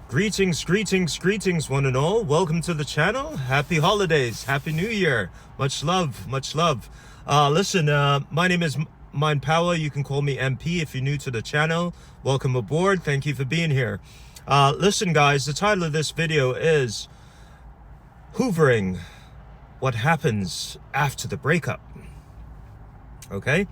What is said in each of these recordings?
Greetings, greetings, greetings, one and all. Welcome to the channel. Happy holidays, happy new year. Much love, much love. Listen, my name is Mind Power. You can call me MP if you're new to the channel. Welcome aboard. Thank you for being here. Listen, guys, the title of this video is Hoovering, What Happens After the Breakup. Okay?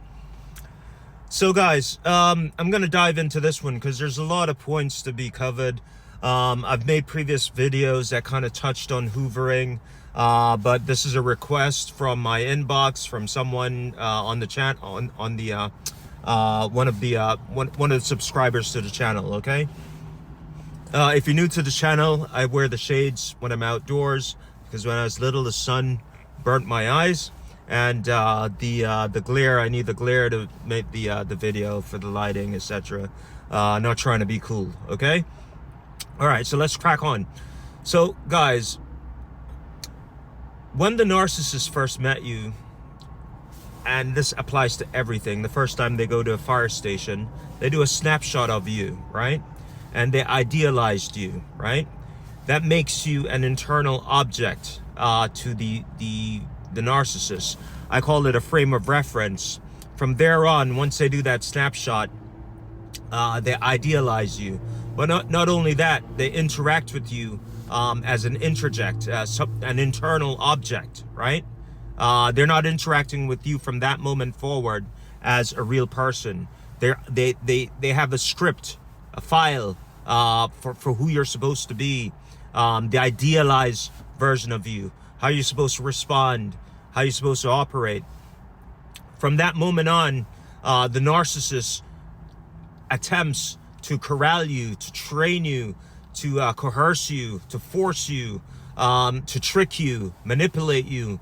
So, guys, I'm going to dive into this one because there's a lot of points to be covered. I've made previous videos that kind of touched on hoovering, but this is a request from my inbox from someone on the chat on the one of the subscribers to the channel. Okay, if you're new to the channel, I wear the shades when I'm outdoors because when I was little, the sun burnt my eyes, and the glare. I need the glare to make the video for the lighting, etc. Not trying to be cool. Okay. All right, so let's crack on. So, guys, when the narcissist first met you, and this applies to everything, the first time they go to a fire station, they do a snapshot of you, right? And they idealized you, right? That makes you an internal object to the narcissist. I call it a frame of reference. From there on, once they do that snapshot, they idealize you. But not only that, they interact with you as an interject, as an internal object, right? They're not interacting with you from that moment forward as a real person. They have a script, a file for who you're supposed to be, the idealized version of you, how you're supposed to respond, how you're supposed to operate. From that moment on, the narcissist attempts to corral you, to train you, to coerce you, to force you, to trick you, manipulate you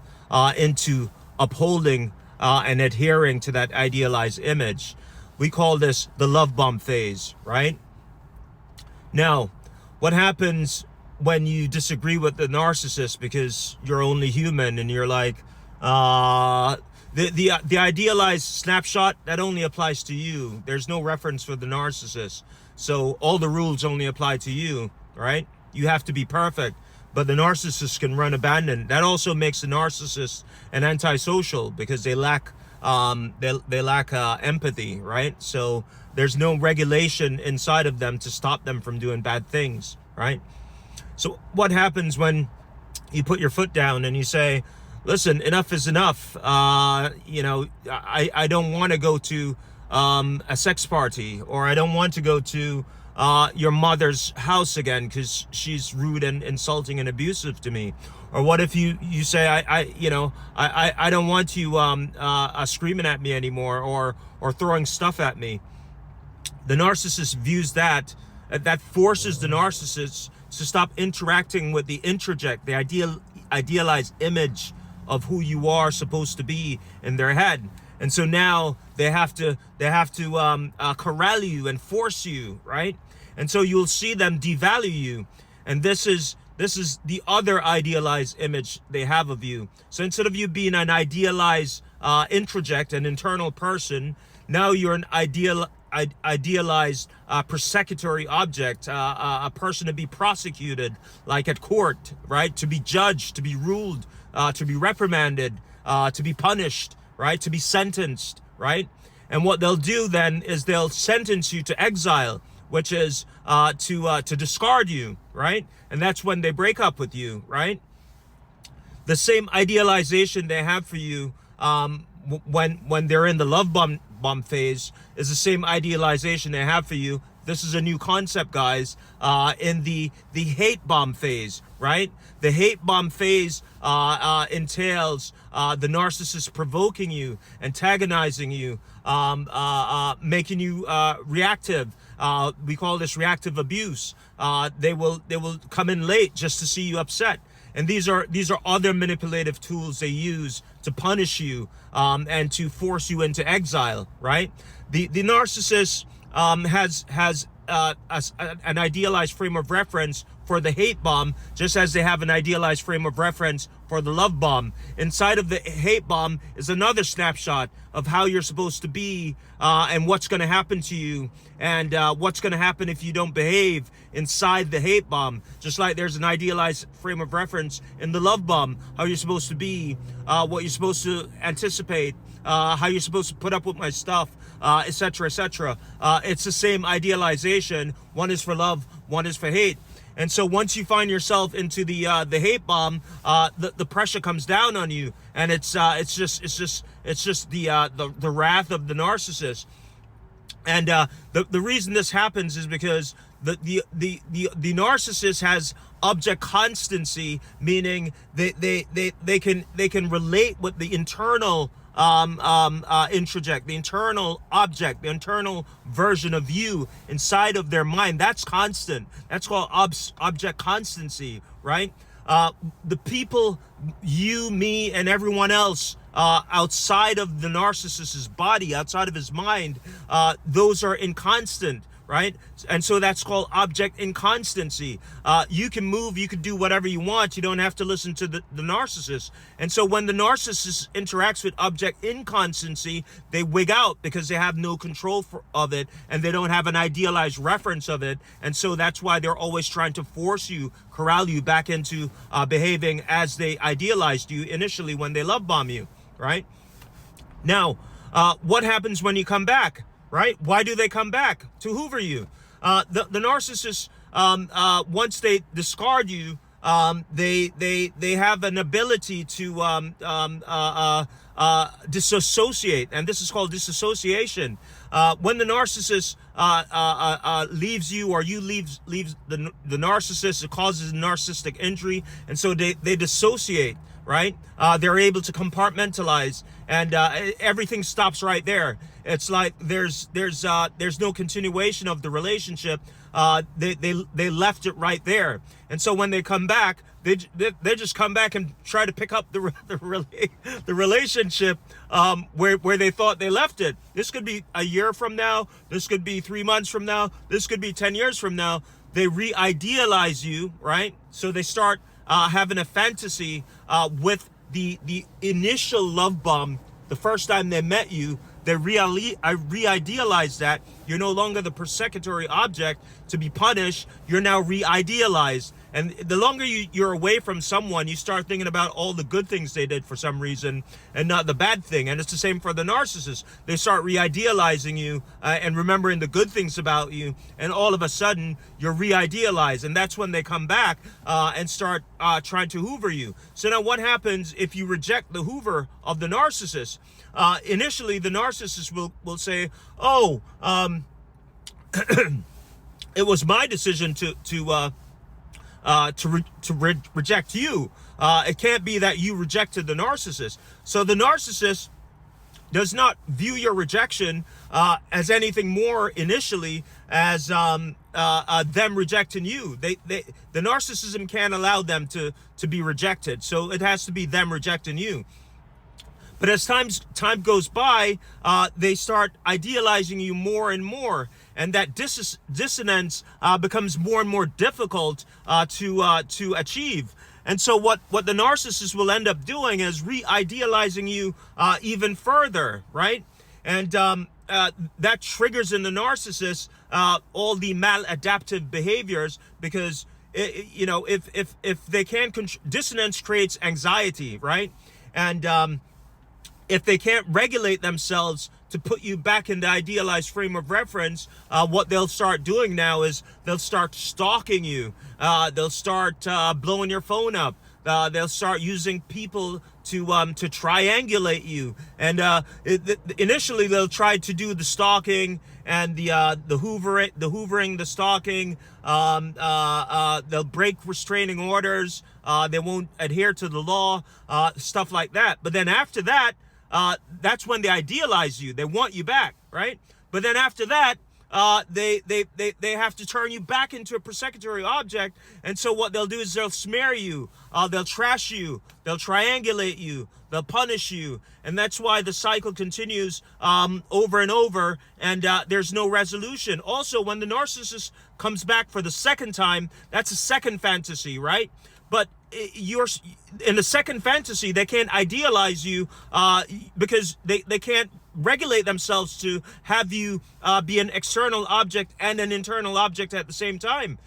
into upholding and adhering to that idealized image. We call this the love bomb phase, right? Now, what happens when you disagree with the narcissist because you're only human and you're like, the idealized snapshot, that only applies to you. There's no reference for the narcissist. So all the rules only apply to you, right? You have to be perfect, but the narcissist can run abandoned. That also makes the narcissist an antisocial because they lack empathy, right? So there's no regulation inside of them to stop them from doing bad things, right? So what happens when you put your foot down and you say, listen, enough is enough. I don't want to go to a sex party, or I don't want to go to your mother's house again because she's rude and insulting and abusive to me. Or what if you say, I don't want you screaming at me anymore, or throwing stuff at me. The narcissist views that forces the narcissist to stop interacting with the interject, the idealized image of who you are supposed to be in their head. And so now they have to corral you and force you, right? And so you'll see them devalue you. And this is the other idealized image they have of you. So instead of you being an idealized introject, an internal person, now you're an idealized persecutory object, a person to be prosecuted, like at court, right? To be judged, to be ruled, to be reprimanded, to be punished, right? To be sentenced, right? And what they'll do then is they'll sentence you to exile, which is to discard you, right? And that's when they break up with you, right? The same idealization they have for you when they're in the love bomb phase is the same idealization they have for you. This is a new concept, guys, in the hate bomb phase, right? The hate bomb phase entails the narcissist provoking you, antagonizing you, making you reactive. We call this reactive abuse. They will come in late just to see you upset. And these are other manipulative tools they use to punish you and to force you into exile, right? The narcissist has an idealized frame of reference for the hate bomb, just as they have an idealized frame of reference for the love bomb. Inside of the hate bomb is another snapshot of how you're supposed to be, and what's going to happen to you, and what's going to happen if you don't behave inside the hate bomb. Just like there's an idealized frame of reference in the love bomb, how you're supposed to be, what you're supposed to anticipate, how you're supposed to put up with my stuff, etc., etc. It's the same idealization. One is for love, one is for hate. And so once you find yourself into the hate bomb, the pressure comes down on you, and it's just the wrath of the narcissist. And the reason this happens is because the narcissist has object constancy, meaning they can relate with the internal introject, the internal object, the internal version of you inside of their mind. That's constant. That's called object constancy, right? The people, you, me, and everyone else outside of the narcissist's body, outside of his mind, those are inconstant, right? And so that's called object inconstancy. You can move, you can do whatever you want. You don't have to listen to the narcissist. And so when the narcissist interacts with object inconstancy, they wig out because they have no control of it, and they don't have an idealized reference of it. And so that's why they're always trying to force you, corral you back into behaving as they idealized you initially when they love bomb you, right? Now, what happens when you come back? Right? Why do they come back? To hoover you. The narcissists, once they discard you, they have an ability to disassociate, and this is called disassociation. When the narcissist leaves you, or you leaves the narcissist, it causes narcissistic injury, and so they dissociate. Right? They're able to compartmentalize, and everything stops right there. It's like there's no continuation of the relationship. They left it right there, and so when they come back, they just come back and try to pick up the relationship where they thought they left it. This could be a year from now. This could be 3 months from now. This could be 10 years from now. They re-idealize you, right? So they start having a fantasy with the initial love bomb. The first time they met you, they re-idealize that. You're no longer the persecutory object to be punished. You're now re-idealized. And the longer you're away from someone, you start thinking about all the good things they did for some reason and not the bad thing. And it's the same for the narcissist. They start re-idealizing you and remembering the good things about you. And all of a sudden, you're re-idealized. And that's when they come back and start trying to hoover you. So now what happens if you reject the hoover of the narcissist? Initially, the narcissist will say, oh, it was my decision to reject you. It can't be that you rejected the narcissist. So the narcissist does not view your rejection as anything more initially as them rejecting you. The narcissism can't allow them to be rejected. So it has to be them rejecting you. But as time goes by, they start idealizing you more and more, and that dissonance becomes more and more difficult to achieve. And so what the narcissist will end up doing is re-idealizing you even further, right? And that triggers in the narcissist all the maladaptive behaviors, because if they can't dissonance creates anxiety, right? And if they can't regulate themselves to put you back in the idealized frame of reference, what they'll start doing now is they'll start stalking you. They'll start blowing your phone up. They'll start using people to triangulate you. And initially they'll try to do the stalking and the hoovering, the stalking. They'll break restraining orders. They won't adhere to the law, stuff like that. But then after that, that's when they idealize you. They want you back, right? But then after that, they have to turn you back into a persecutory object. And so what they'll do is they'll smear you, they'll trash you, they'll triangulate you, they'll punish you. And that's why the cycle continues over and over, and there's no resolution. Also, when the narcissist comes back for the second time, that's a second fantasy, right? But you're in the second fantasy, they can't idealize you because they can't regulate themselves to have you be an external object and an internal object at the same time.